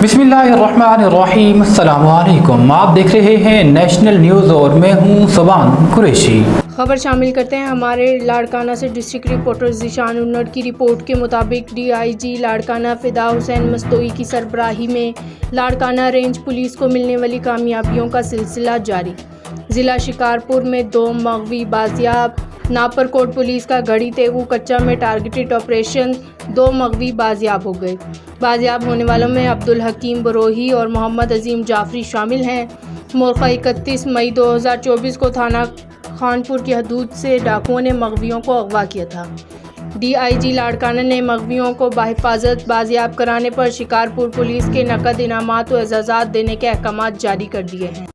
बिस्मिल्लाहिर्रहमानिर्रहीम। अस्सलाम वालेकुम। आप देख रहे हैं नेशनल न्यूज़ और मैं हूं सुबान कुरैशी। खबर शामिल करते हैं हमारे लाड़काना से। डिस्ट्रिक्ट रिपोर्टर ज़ीशान उन्नट की रिपोर्ट के मुताबिक DIG लाड़काना फ़िदा हुसैन मस्तोई की सरबराही में लाड़काना रेंज पुलिस को मिलने वाली कामयाबियों का सिलसिला जारी। ज़िला शिकारपुर में 2 मगवी बाजियाब। नापरकोट पुलिस का गढ़ी तेगू कच्चा में टारगेटेड ऑपरेशन, 2 मगवी बाजियाब हो गए। बाजियाब होने वालों में अब्दुल हकीम बरोही और मोहम्मद अजीम जाफरी शामिल हैं। मोरखा 31 मई 2024 को थाना खानपुर की हदूद से डाकुओं ने मगवियों को अगवा किया था। DIG लाड़काना ने मगवियों को बाहिफाजत बाजियाब कराने पर शिकारपुर पुलिस के नकद इनामात व एजाज़ात देने के अहकामात जारी कर दिए हैं।